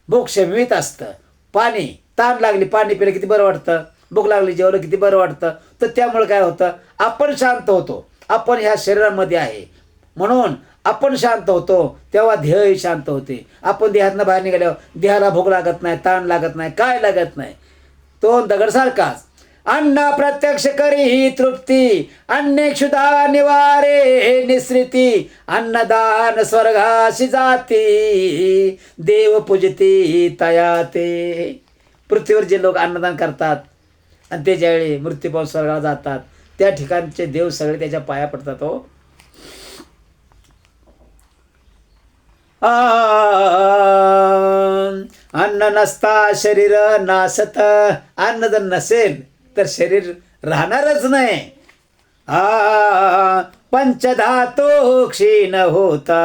भूक शमवित असतं. पाणी, ताण लागली पाणी पिलं किती बरं वाटतं, भूक लागली जेवलं किती बरं वाटतं. तर त्यामुळे काय होतं, आपण शांत होतो. आपण ह्या शरीरामध्ये आहे म्हणून आपण शांत होतो, तेव्हा ध्येय शांत होते. आपण देहातनं बाहेर निघाल्यावर देहाला भूक लागत नाही, ताण लागत नाही, काय लागत नाही. तो दगडसारखाच. अन्न प्रत्यक्ष करी ही तृप्ती. अन्य क्षुधा निवारे निसृती. अन्नदान स्वर्गाशी जाती. देव पूजती तया ते. पृथ्वीवर जे लोक अन्नदान करतात आणि ते ज्यावेळी मृत्यू पावून स्वर्गाला जातात, त्या ठिकाणचे देव सगळे त्याच्या पाया पडतात. हो, अन्न नसता शरीर नासत. अन्न जर नसेल तर शरीर राहणारच नाही. पंचधातू क्षीण होता.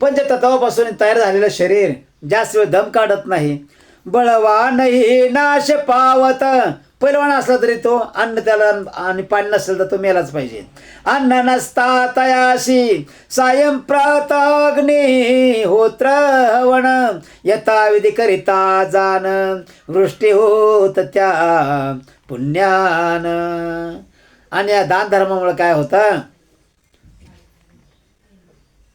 पंचतत्वापासून तयार झालेलं शरीर जास्त वेळ दम काढत नाही. बळवानही नाश पावत. पैलवान असला तरी तो अन्न त्याला आणि पाणी नसेल तर तो मेलाच पाहिजे. अन्न नसता तयाशी सायंप्रात अग्नी होत्र हवण. यथाविधी करिता जाण वृष्टी होत त्या पुण्यान. आणि या दान धर्मामुळे काय होतं,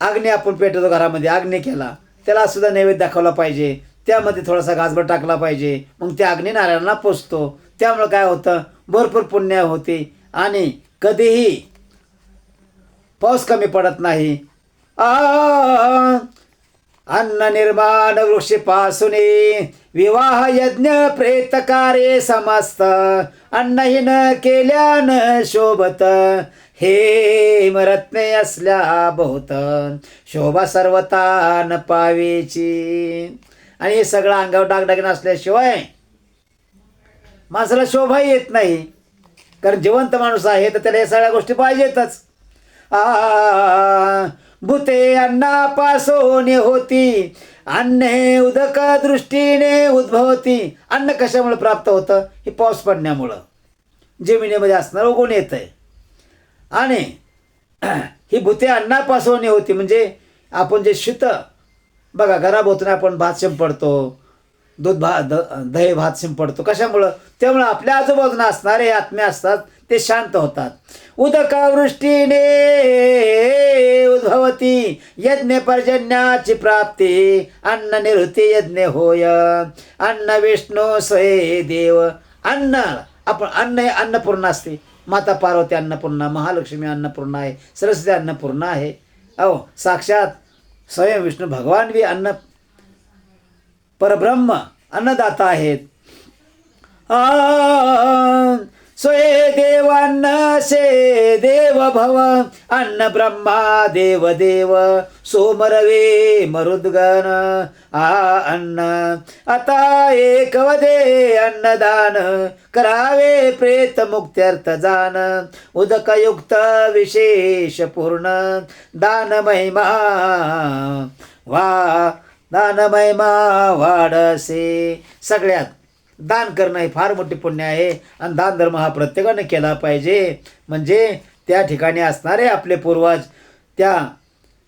अग्नी आपण पेटवतो घरामध्ये, अग्नी केला त्याला सुद्धा नैवेद्य दाखवला पाहिजे, त्यामध्ये थोडासा घासभर टाकला पाहिजे, मग त्या अग्नी नारायणाला पोचतो. त्यामुळं काय होतं, भरपूर पुण्य होते आणि कधीही पाऊस कमी पडत नाही. अन्न निर्माण वृक्षपासून विवाह यज्ञ प्रेतकार्ये समस्त. अन्नहीन केल्यान शोभत हे रत्ने असल्या बहुत. शोभा सर्वता न पावेची. आणि हे सगळं अंगावर डागडागिन असल्याशिवाय माणसाला शोभा येत नाही. कारण जिवंत माणूस आहे तर त्याला या सगळ्या गोष्टी पाहिजेतच. भूते अन्नापासून होती. अन्ने उदक दृष्टीने उद्भवती. अन्न कशामुळे प्राप्त होतं, हे पाऊस पडण्यामुळं जमिनीमध्ये असणार उगवून येत आहे. आणि ही भूते अन्नापासून होती म्हणजे आपण जे शीत बघा घराभोवतून आपण भात शिंपडतो, दही भात शिंपडतो. कशामुळं, त्यामुळं आपल्या आजूबाजूला असणारे आत्मे असतात ते शांत होतात. उदकावृष्टीने उद्भवती यज्ञ पर्जन्याची प्राप्ती. अन्न निवृत्ती यज्ञ होय. अन्न विष्णू स्वये देव. अन्न आपण अन्न हे अन्नपूर्णा असते. माता पार्वती अन्नपूर्णा, महालक्ष्मी अन्नपूर्णा आहे, सरस्वती अन्नपूर्णा आहे. अहो साक्षात स्वयं विष्णू भगवान बी अन्न परब्रह्म अन्नदाता आहेत. स्वये देवान्न से देव भव. अन्न ब्रह्मा देव देव सोमरवे मरुद्गण. अन्न आता एक वदे अन्नदान करावे प्रेत मुक्त्यर्थ जान. उदकयुक्त विशेष पूर्ण दान महिमा वाढसे. सगळ्यात दान करणं हे फार मोठी पुण्य आहे आणि दान धर्म हा प्रत्येकाने केला पाहिजे. म्हणजे त्या ठिकाणी असणारे आपले पूर्वज त्या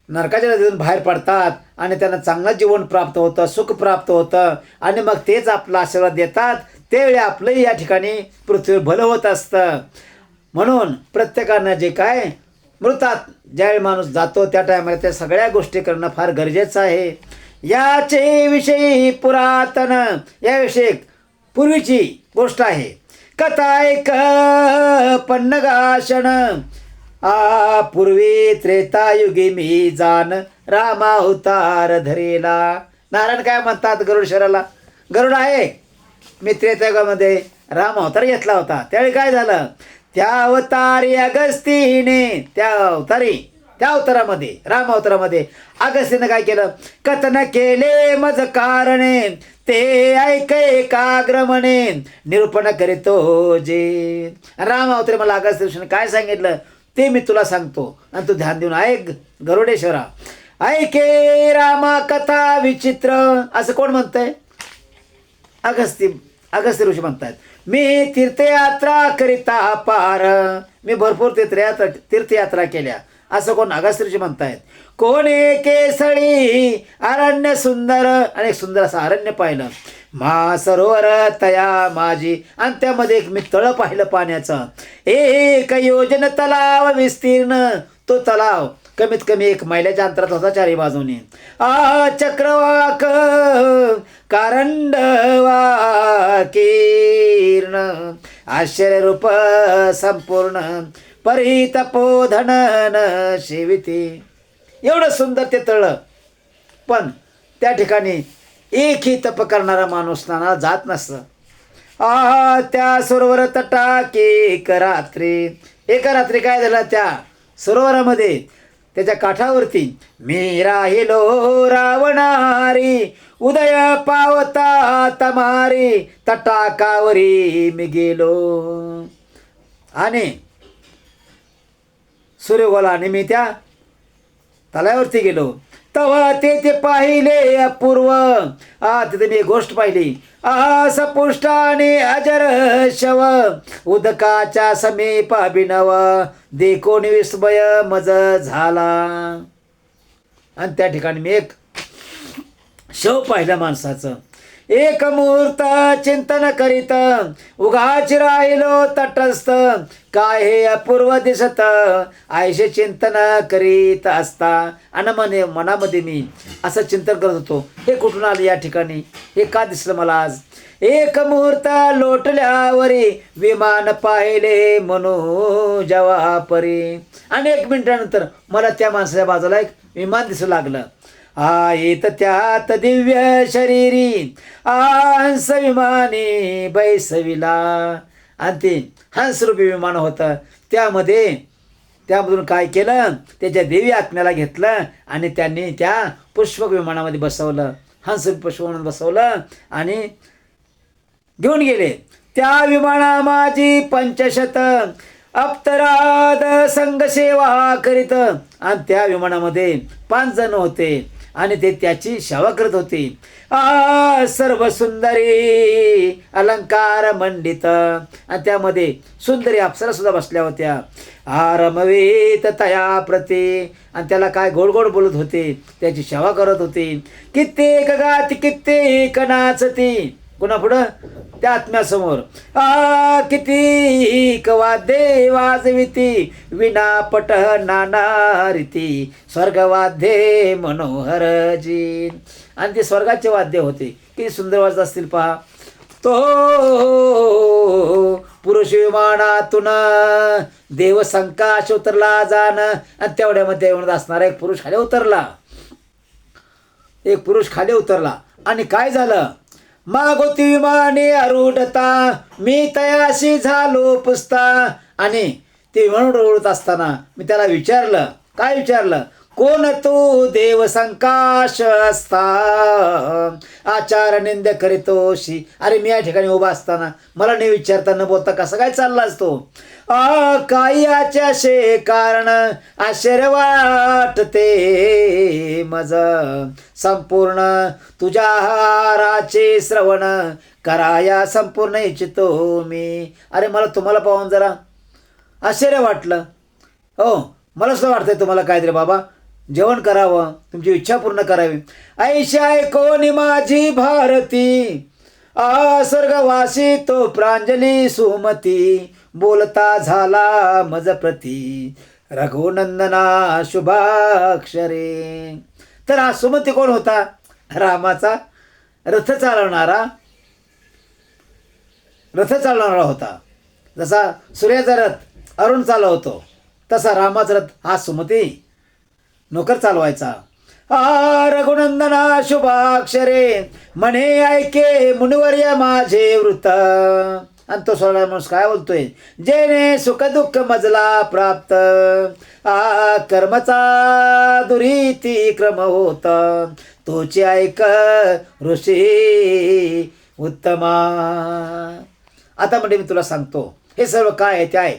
नरकाच्या नदीतून बाहेर पडतात आणि त्यांना चांगलं जीवन प्राप्त होतं, सुख प्राप्त होतं आणि मग तेच आपला आशीर्वाद देतात. त्यावेळी आपलंही या ठिकाणी पृथ्वीवर भलं होत असतं. म्हणून प्रत्येकानं जे काय मृतात ज्यावेळी माणूस जातो त्या टायमाला त्या सगळ्या गोष्टी करणं फार गरजेचं आहे. याचे विषयी पुरातन, याविषयी पूर्वीची गोष्ट आहे. कथा एक पन्नगाशन. पूर्वी त्रेतायुगी मी जाण रामा अवतार धरेला. नारायण काय म्हणतात गरुड शरीराला, गरुड आहे मी त्रेतायुगामध्ये राम अवतार घेतला होता. त्यावेळी काय झालं, त्या अवतारी अगस्तीने त्या अवतारामध्ये राम अवतारामध्ये अगस्तीने काय केलं, कथन केले मज कारणे ते ऐक एकाग्र म्हणे निरूपण करीतो जे. राम अवतारी मला अगस्ती काय सांगितलं, ते मी तुला सांगतो आणि तू ध्यान देऊन ऐक गरुडेश्वरा. ऐके रामा कथा विचित्र, असं कोण म्हणतंय? अगस्त्य ऋषी म्हणतायत. मी तीर्थयात्रा करिता पार, मी भरपूर तीर्थयात्रा केल्या, असं कोण? अगस्त्य ऋषी म्हणतायत. कोणे केसळी अरण्य सुंदर, आणि सुंदर असं अरण्य पाहिलं. मा सरोवर तया माझी, आणि त्यामध्ये एक मी तळ पाहिलं पाण्याचं. एक योजन तलाव विस्तीर्ण, तो तलाव कमीत कमी 1 मैलाच्या अंतरात होता चारी बाजूने. चक्रवाक कारंडवा कीर्ण, आश्चर्यरूप संपूर्ण परितपोधन सेविती. एवढं सुंदर ते तळ, पण त्या ठिकाणी एकही तप करणारा माणूस स्नानाला जात नसतं. त्या सरोवर तटाकी एका रात्री काय झालं? त्या सरोवरामध्ये त्याच्या काठावरती मी राहिलो रावणारी, उदय पावता तमारी, तटाकावरी मी गेलो. आणि सूर्यगोलाने मी त्या तलावरती गेलो. तेव्हा ते पाहिले अपूर्व. तिथे मी एक गोष्ट पाहिली. सपुष्टाने अजर शव, उदकाच्या समीप अभिनव, देखोन विस्मय मज झाला. आणि त्या ठिकाणी मी एक शव पाहिलं माणसाचं. एक मुहूर्त चिंतन करीत, उगाच राहिलो तटस्थ, काय हे अपूर्व दिसत, आयशे चिंतन करीत असता. आणि मनामध्ये मी असं चिंतन करत होतो, हे कुठून आलं या ठिकाणी, हे का दिसलं मला आज. एक मुहूर्त लोटल्यावरी विमान पाहिले म्हणू जेव्हा परी. आणि 1 मिनिटानंतर मला त्या माणसाच्या बाजूला एक विमान दिसू लागलं. येत त्यात दिव्य शरीरी, हंस विमानी बैसविला. आणि ते हंसरूपी विमान होतं. त्यामधून काय केलं? त्याच्या देवी आत्म्याला घेतलं आणि त्यांनी त्या पुष्पक विमानामध्ये बसवलं, हंसरूपी पुष्पविमानात बसवलं आणि घेऊन गेले. त्या विमाना माझी 500 अप्तराद संघसेवा करीत. आणि त्या विमानामध्ये 5 जण होते आणि ते त्याची सेवा करत होते. सर्व सुंदरी अलंकार मंडित, आणि त्यामध्ये सुंदरी अप्सरा सुद्धा बसल्या होत्या. रमवीत तया प्रती, आणि त्याला काय गोड गोड बोलत होते, त्याची सेवा करत होते. कित्येक गाती कित्येक नाचती, पुन्हा पुढं त्या आत्म्यासमोर. किती वाद्ये वाजविती, विनापट नाना रीती, स्वर्गवाद्ये मनोहर जी. आणि ते स्वर्गाचे वाद्य होते, किती सुंदर वाजत असतील पहा. तो पुरुष विमानातून देव संकाश उतरला जाण, आणि तेवढ्यामध्ये म्हणत असणारा एक पुरुष खाली उतरला. आणि काय झालं? मागोती विमाने आरूढता, मी तयाशी झालो पुसता. आणि ते विमान उडत असताना मी त्याला विचारलं, काय विचारलं? कोण तू देव संकाश असता, आचार निंद करीतोशी. अरे मी या ठिकाणी उभा असताना मला न विचारता न बोलता कसा काय चालला असतो? काही याच्याशे कारण आश्चर्य वाटते मज, संपूर्ण तुझ्या हाराचे श्रवण कराया संपूर्ण इच्छितो मी. अरे मला तुम्हाला पाहून जरा आश्चर्य वाटलं. हो, मला सुद्धा वाटतंय तुम्हाला काहीतरी बाबा जेवण करावं, तुमची इच्छा पूर्ण करावी. ऐशाय कोणी माझी भारती, स्वर्गवासी तो प्रांजली सुमती, बोलता झाला मज प्रती, रघुनंदना शुभाक्षरे. तर हा सुमती कोण होता? रामाचा रथ चालवणारा होता. जसा सूर्याचा रथ अरुण चालवतो, तसा रामाचा रथ हा सुमती नोकर चालवायचा. रघुनंदना शुभाक्षरे, म्हणे ऐके मुनिवर्य माझे वृत्त. आणि तो सोळा माणूस काय बोलतोय? जेणे सुख दुःख मजला प्राप्त, कर्मचा दुरीती क्रम होत, तोची ऐक ऋषी उत्तमा. आता म्हणजे मी तुला सांगतो हे सर्व काय आहे ते आहे.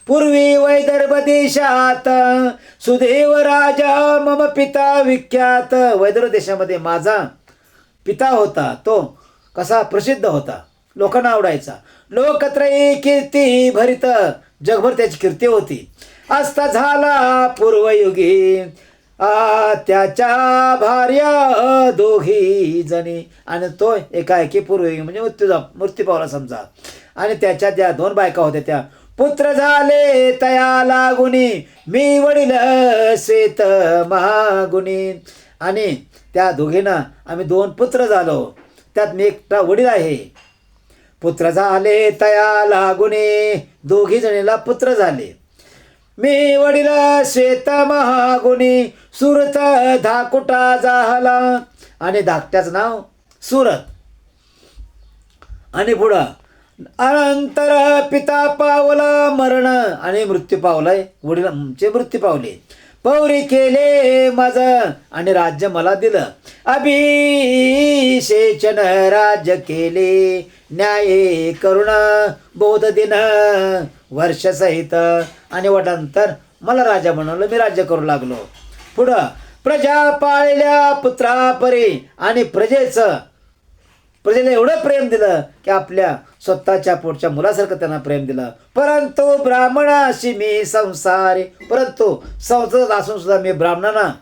पूर्वी वैदर्भ देशात सुदेव राजा मम पिता विख्यात. वैदर्भ देशामध्ये माझा पिता होता, तो कसा प्रसिद्ध होता, लोकांना आवडायचा. लोकत्रयी कीर्ती भरित, जगभर त्याची कीर्ती होती. असता झाला पूर्वयुगी त्याच्या भार्या दोघी जणी. आणि तो एकाएकी पूर्वयुगी म्हणजे मृत्यू पावला समजा. आणि त्याच्या ज्या 2 बायका होत्या त्या पुत्र झाले तया लागुनी, मी वडील श्वेत महागुणी. आणि त्या दोघींना आम्ही 2 पुत्र झालो, त्यात मी एकटा वडील आहे. पुत्र झाले तया लागुनी, दोघी जणीला पुत्र झाले. मी वडील श्वेत महागुणी, सुरत धाकुटा झाला. आणि धाकट्याचं नाव सुरत. आणि पुढं अनंतर पिता पावला मरण, आणि मृत्यू पावलाय, वडिलांचे मृत्यू पावले. पौरी केले माझ आणि राज्य मला दिलं. अभिषेचन राज्य केले, न्याय करुण बौद्ध दिन वर्ष सहित. आणि वडानंतर मला राजा बनवलं, मी राज्य करू लागलो. पुढं प्रजा पाळल्या पुत्रापरी, आणि प्रजेला एवढं प्रेम दिलं की आपल्या स्वतःच्या पोटच्या मुलासारखं त्यांना प्रेम दिलं. परंतु ब्राह्मणाशी मी संसारी, परंतु संसारात असून सुद्धा मी ब्राह्मणांना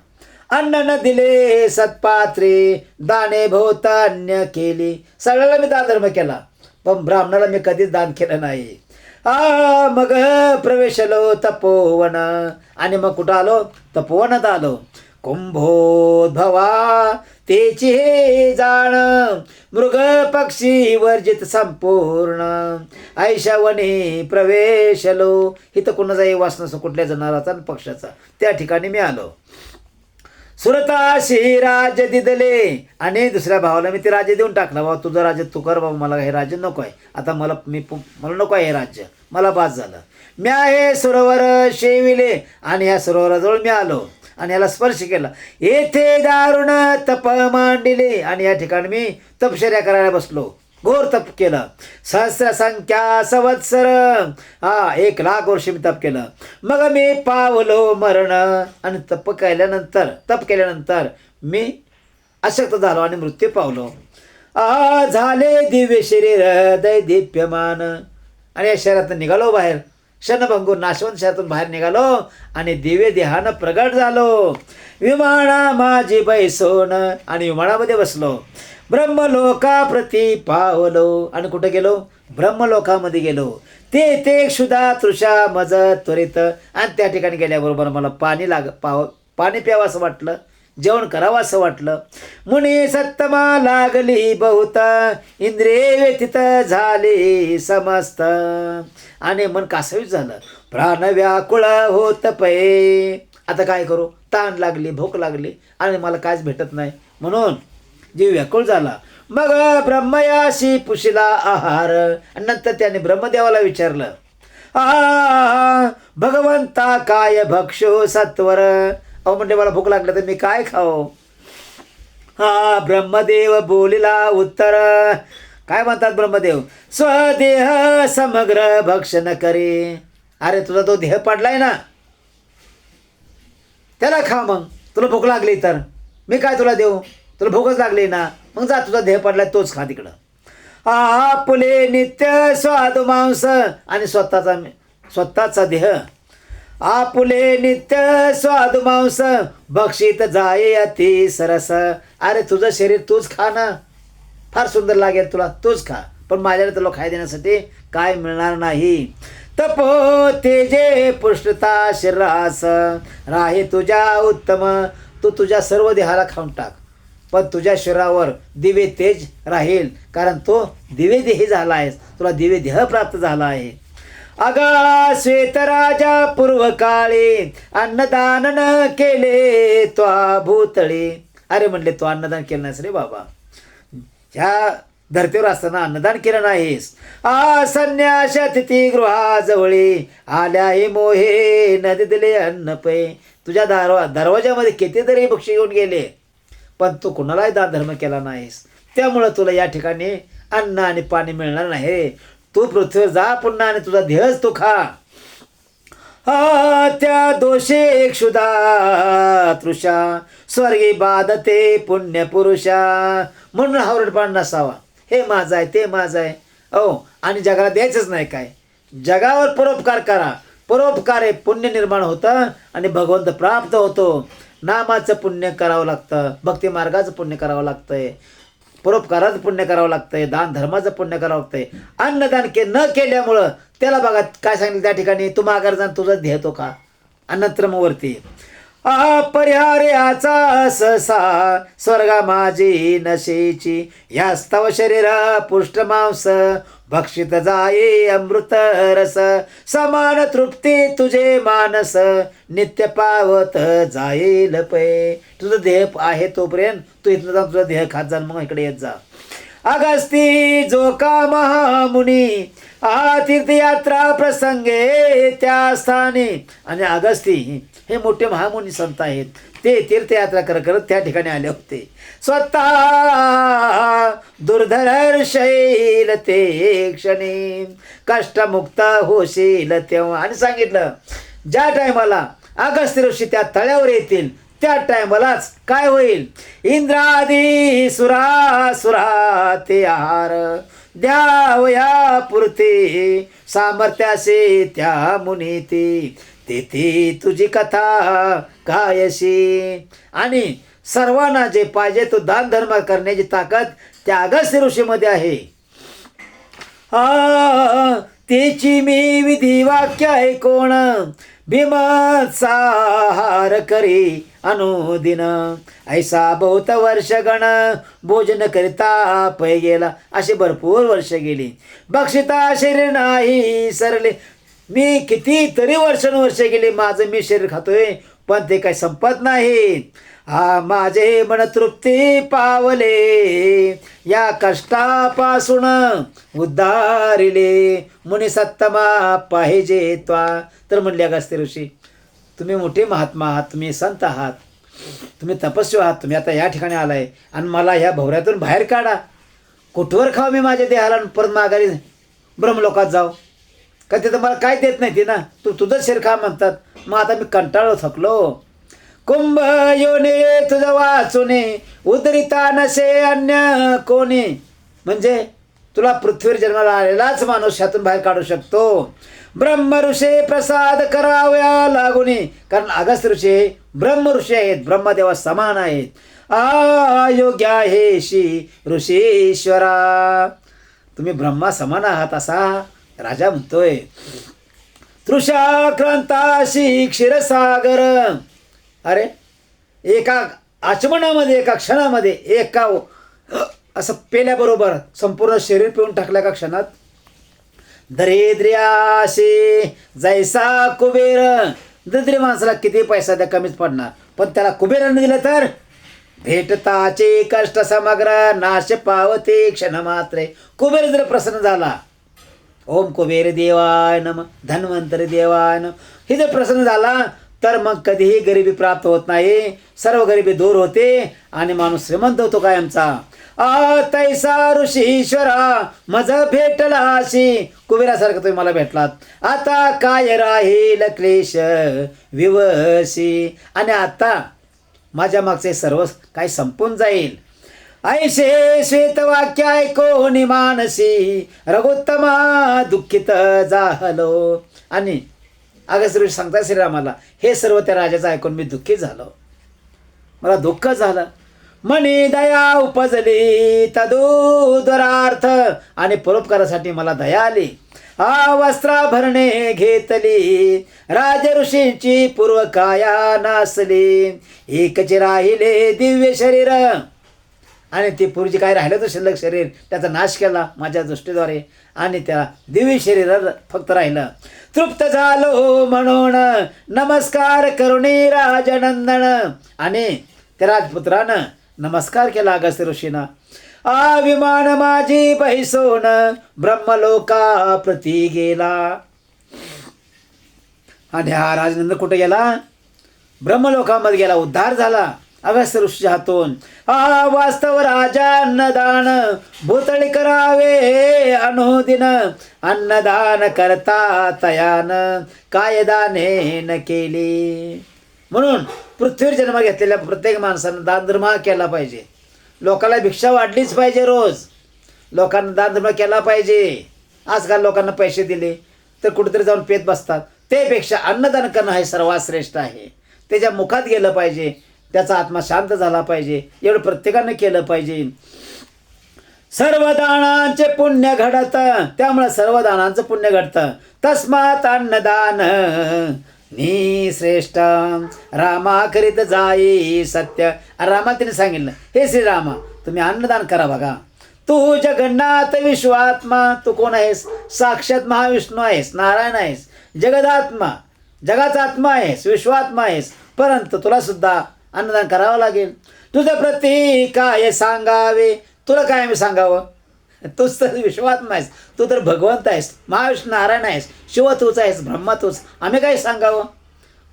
अन्न न दिले सत्पात्री, दाने भोवतान्य केली. सगळ्याला मी दान धर्म केला, पण ब्राह्मणाला मी कधीच दान केलं नाही. मग प्रवेशलो तपोवन, आणि मग कुठं आलो, तपोवनात आलो. कुंभोद्भवा तेची हे जाण, मृग पक्षी वर्जित संपूर्ण. ऐशावनी प्रवेशलो, इथं कुणाचाही वास नसतो, कुठल्या जनावराचा आणि पक्षाचा. त्या ठिकाणी मी आलो. सुरताशी राज्य दिदले, आणि दुसऱ्या भावाला मी ते राज्य देऊन टाकलं. बाबा तुझं राज्य तू कर बाबा, मला हे राज्य नको आहे आता, मला नको आहे हे राज्य, मला बास झालं. मी आहे सरोवर शेविले, आणि ह्या सरोवराजवळ मी आलो आणि याला स्पर्श केला. येथे दारुण तप मांडिले, आणि या ठिकाणी मी तपश्चर्या करायला बसलो, घोर तप केलं. सहस्र संख्या संवत्सर, 1,00,000 वर्ष मी तप केलं. मग मी पावलो मरण, आणि तप केल्यानंतर मी अशक्त झालो आणि मृत्यू पावलो. झाले दिव्य शरीर हृदय दीप्यमान, आणि या शहरातून निघालो बाहेर, क्षणभंगूर नाशवंत शहरातून बाहेर निघालो आणि दिव्य देहानं प्रगट झालो. विमाना माझी बैसोन, आणि विमानामध्ये बसलो. ब्रह्मलोका प्रति पावलो, आणि कुठं गेलो, ब्रह्मलोकामध्ये गेलो. ते क्षुधा तृषा मज त्वरित, आणि त्या ठिकाणी गेल्याबरोबर मला पाणी प्यावं असं वाटलं, जेवण करावं असं वाटलं. मुनी सत्तमा लागली बहुत, इंद्रिये व्यथित झाली समस्त, आणि मन कासावीस झालं. प्राण व्याकुळ होत पये, आता काय करू, ताण लागली, भूक लागली, आणि मला कायच भेटत नाही, म्हणून जीव व्याकुळ झाला. मग ब्रह्मयाशी पुशिला आहार, आणि नंतर त्याने ब्रह्मदेवाला विचारलं, भगवंता काय भक्षो सत्वर. म्हणजे मला भूक लागली तर मी काय खाऊ. ब्रह्मदेव बोलिला उत्तर, काय म्हणतात ब्रह्मदेव, स्वदेह समग्र भक्षण करे. अरे तुझा तो देह पडलाय ना, त्याला खा. मग तुला भूक लागली तर मी काय तुला देऊ, तुला भूकच लागली ना, मग जा, तुझा देह पडलाय तोच खा तिकडं. आपुले नित्य स्वाद मांस, आणि स्वतःचा देह आपुले नित्य स्वाद मांस, बक्षित जाये अति सरस. अरे तुझं शरीर तूच खा ना, फार सुंदर लागेल तुला, तूच खा, पण माझ्याला तुला खाय देण्यासाठी काय मिळणार नाही. तपो तेजे पुष्टता शरीरास, राहे तुझ्या उत्तम. तू तुझ्या सर्व देहाला खाऊन टाक, पण तुझ्या शरीरावर दिव्य तेज राहील, कारण तो दिव्य देही झाला आहेस, तुला दिव्य देह प्राप्त झाला आहे. अगा श्वेतराजा पूर्व काळी, अन्नदान न केले त्वा भूतळी. अरे म्हणले, तो अन्नदान केलं नाहीस रे बाबा, ह्या धर्तीवर असताना अन्नदान केलं नाहीस. संन्यास अतिथी गृहाजवळी, आल्याही मोहे न दिले अन्न पे. तुझ्या दरवाजामध्ये कितीतरी पक्षी येऊन गेले, पण तू कुणालाही दान धर्म केला नाहीस, त्यामुळं तुला या ठिकाणी अन्न आणि पाणी मिळणार नाही. तू पृथ्वीवर जा पुन्हा, आणि तुझा देहच तू खा. त्या दोषे क्षुधा तृषा स्वर्गी बाधते पुण्य पुरुषा. म्हणून हावरटपणा नसावा. हे माझं आहे, ते माझं आहे. आणि जगाला द्यायचंच नाही काय. जगावर परोपकार करा. परोपकार आहे, पुण्य निर्माण होतं आणि भगवंत प्राप्त होतो. नामाचं पुण्य करावं लागतं, भक्ती मार्गाचं पुण्य करावं लागतंय, परोपकाराचं पुण्य करावं लागतंय, दान धर्माचं पुण्य करावं लागतंय. अन्नदान न केल्यामुळं त्याला बघा काय सांगितलं त्या ठिकाणी, तू माघार जाण तुझं ध्येतो का. अनंतरमवरती अपरिहार्याचा सहसा स्वर्गा माझी नशेची. या स्तव शरीर पुष्ट मांस भक्षित जाये अमृत रस. समान तृप्ती तुझे मानस नित्य पावत जाईल पै. तुझं देह आहे तोपर्यंत तू इथं जाऊन तुझं देह खात जा, मग इकडे येत जा. अगस्ती जो का महामुनी तीर्थयात्रा प्रसंगे त्या स्थानी. आणि अगस्ती हे मोठे महामुनी संत आहेत. ते तीर्थयात्रा करत त्या ठिकाणी आले होते. स्वतः दुर्धर शैल ते क्षणी कष्टमुक्त होशील तेव्हा. आणि सांगितलं ज्या टायमाला अगस्त्य ऋषी त्या तळ्यावर येतील त्या टायमालाच काय होईल. इंद्रादी सुरा ते आहार द्यावया पुरते सामर्थ्यासे त्या मुनीती. तेथे तुझी कथा कायशी. आणि सर्वांना जे पाहिजे तो दान धर्म करण्याची ताकद त्या अगस्त्य ऋषीमध्ये आहे. तेची मी विधी वाक्य आहे कोण भीमत्साहार करी अनुदिन. ऐसा बहुत वर्ष गण भोजन करिता पै गेला. अशी भरपूर वर्ष गेली. बक्षिता शरीर नाही सरले. मी किती तरी वर्षानुवर्ष गेली माझं मी शरीर खातोय पण ते काही संपत नाही. माझे मन तृप्ती पावले या कष्टापासून उद्धारिले मुनी सत्तमा पाहिजे त्वा. तर म्हणले अगस्त्य ऋषी तुम्ही मोठे महात्मा आहात, तुम्ही संत आहात, तुम्ही तपस्वी आहात, तुम्ही आता या ठिकाणी आलाय आणि मला ह्या भोवऱ्यातून बाहेर काढा. कुठवर खाव मी माझ्या देहाला परत माघारी ब्रह्मलोकात जाऊ का. तिथं मला काय देत नाही ती ना. तुझं शरीर खा म्हणतात. मग आता मी कंटाळलो थकलो. कुंभ योने तुझं वाचुने उदरिता नसे अन्य कोणी. म्हणजे तुला पृथ्वीवर जन्माला आलेलाच माणूस ह्यातून बाहेर काढू शकतो. ब्रह्म ऋषी प्रसाद कराव्या लागुनी. कारण अगस्त्य ऋषी ब्रह्म ऋषी आहेत, ब्रह्मदेवा समान आहेत. योग्य आहे श्री ऋषीश्वरा. तुम्ही ब्रह्मा समान आहात असा राजा म्हणतोय. तृषाक्रांताशी क्षीरसागर. अरे एका आचमनामध्ये एका क्षणामध्ये एका असं पेल्याबरोबर संपूर्ण शरीर पिऊन टाकल्या का क्षणात. दरिद्र्याशी जैसा कुबेर. दरिद्री माणसाला किती पैसा द्या कमीच पडणार, पण त्याला कुबेराने दिलं तर भेटताचे कष्ट समग्र नाश पावते क्षण मात्रे. कुबेर जर प्रसन्न झाला, ओम कुबेर देवाय नम धन्वंतरी देवाय नम, हे जर प्रसन्न झाला तर मग कधीही गरिबी प्राप्त होत नाही. सर्व गरिबी दूर होते आणि माणूस श्रीमंत होतो कायमचा. तैसा ऋषीश्वरा मज भेटलाशी. कुबेरासारखं तुम्ही मला भेटलात. आता काय राहील क्लेश विवशी. आणि आता माझ्या मागचे सर्व काही संपून जाईल. ऐशे श्वेतवाक्य ऐकोनी मानसी रघुत्तमा दुःखित झालो. आणि अगस्त्य ऋषी सांगतात श्रीरामाला हे सर्व त्या राजाचं ऐकून मी दुःखी झालो, मला दुःख झालं. मनी दया उपजली तदुदरार्थ. आणि परोपकारासाठी मला दया आली. वस्त्राभरणे घेतली राज ऋषींची पूर्व काया नासली. एकचे राहिले दिव्य शरीर. आणि ते पूर्वी काय राहिलं तर शिल्लक शरीर त्याचा नाश केला माझ्या दृष्टीद्वारे आणि त्या दिव्य शरीर फक्त राहिलं. तृप्त झालो म्हणून नमस्कार करुणी राजनंदन. आणि त्या राजपुत्रानं नमस्कार केला अगस्त्य ऋषींना. विमान माझी बैसोन ब्रह्मलोका प्रती गेला. आणि हा राजनंद कुठे गेला? ब्रह्मलोकामध्ये गेला, उद्धार झाला. अगस्त्य ऋषीच्या हातून. हा वास्तव राजा अन्नदान भूतळी करावे अनुदिन, अन्नदान करता तयान काय दाने न केली. म्हणून पृथ्वीवर जन्म घेतलेल्या प्रत्येक माणसानं दानधर्म केला पाहिजे. लोकांना भिक्षा वाढलीच पाहिजे. रोज लोकांना दानधर्म केला पाहिजे. आजकाल लोकांना पैसे दिले तर कुठेतरी जाऊन पेत बसतात. त्यापेक्षा अन्नदान करणं हे सर्वात श्रेष्ठ आहे. त्याच्या मुखात गेलं पाहिजे, त्याचा आत्मा शांत झाला पाहिजे. एवढं प्रत्येकानं केलं पाहिजे. सर्व दानांचे पुण्य घडतं, त्यामुळे सर्व दानांचं पुण्य घडतं. तस्मात अन्नदान श्रेष्ठ रामा करीत जाई सत्य. रामा तिने सांगितलं, हे श्रीरामा तुम्ही अन्नदान करा. बघा तू जगन्नाथ विश्वात्मा, तू कोण आहेस? साक्षात महाविष्णू आहेस, नारायण आहेस, जगदात्मा, जगाचा आत्मा आहेस, विश्वात्मा आहेस. परंतु तुला सुद्धा अन्नदान करावं लागेल. तुझं प्रती काय सांगावे? तुला काय मी सांगावं? तूच तर विश्वात्मा आहेस, तू तर भगवंत आहेस, महाविष्णू नारायण आहेस, शिव तूच आहेस, ब्रह्मा तूच. आम्ही काय सांगावं?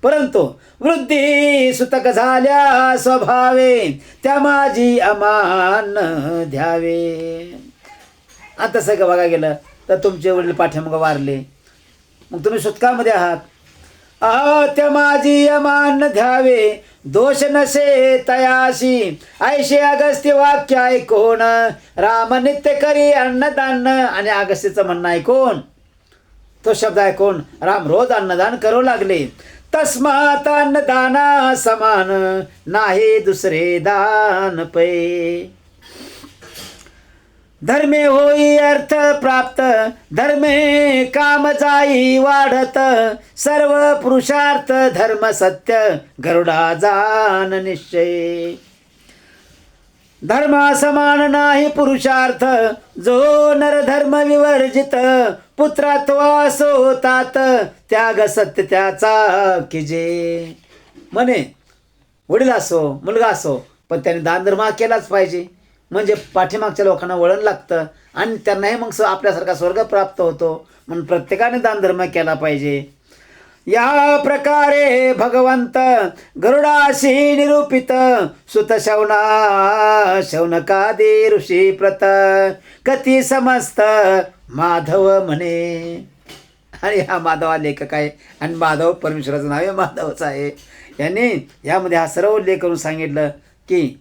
परंतु वृद्धी सुतक झाल्या स्वभावे, त्या माझी अमान द्यावे. आता सगळं बघा गेलं तर तुमचे वडील पाठीमागं वारले, मग तुम्ही सुतकामध्ये आहात. त्या माझी अमान द्यावे, दोष नसे तयाशी. ऐशे अगस्त्य वाक्य ऐकून राम नित्य करी अन्नदान. आणि अगस्त्यचं म्हणणं ऐकून, तो शब्द ऐकून राम रोज अन्नदान करू लागले. तस्मात अन्नदाना समान नाही दुसरे दान पै. धर्मे होई अर्थ प्राप्त, धर्मे काम जाई वाढत. सर्व पुरुषार्थ धर्म सत्य, गरुडा जान निश्चय. धर्मा समान नाही पुरुषार्थ, जो नर धर्म विवर्जित. पुत्रात्वा सोतात त्याग सत्य त्याचा किजे. म्हणे वडील असो मुलगा असो, पण त्याने दानधर्म केलाच पाहिजे. म्हणजे पाठीमागच्या लोकांना वळण लागतं आणि त्यांनाही मग आपल्यासारखा स्वर्ग प्राप्त होतो. म्हणून प्रत्येकाने दानधर्म केला पाहिजे. या प्रकारे भगवंत गरुडाशी निरूपित. सुत शौना शौनकादी ऋषी प्रत, कती समस्त माधव म्हणे. आणि हा माधव हा लेखक आहे आणि माधव परमेश्वराचं नाव आहे, माधवच आहे. यांनी यामध्ये हा सर्व उल्लेख करून सांगितलं की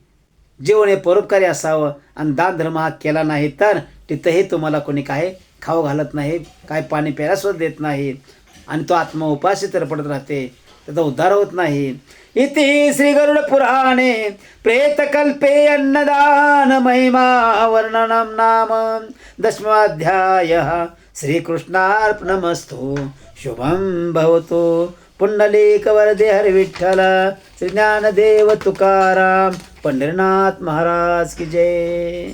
जीवन हे परोपकारी असावं आणि दानधर्म हा केला नाही तर तिथंही तुम्हाला कोणी काय खाऊ घालत नाही, काय पाणी प्यायला सुद्धा देत नाही आणि तो आत्मा उपाशी तर पडत राहते, त्याचा उद्धार होत नाही. इति श्री गरुड पुराणे प्रेतकल्पे अन्नदान महिमा वर्णनम नाम दशमाध्यायः. श्रीकृष्णार्पणमस्तु. शुभं भवतु. पुंडलीक वरदे हरि विठ्ठल. श्री ज्ञानदेव तुकाराम पंढरीनाथ महाराज की जय.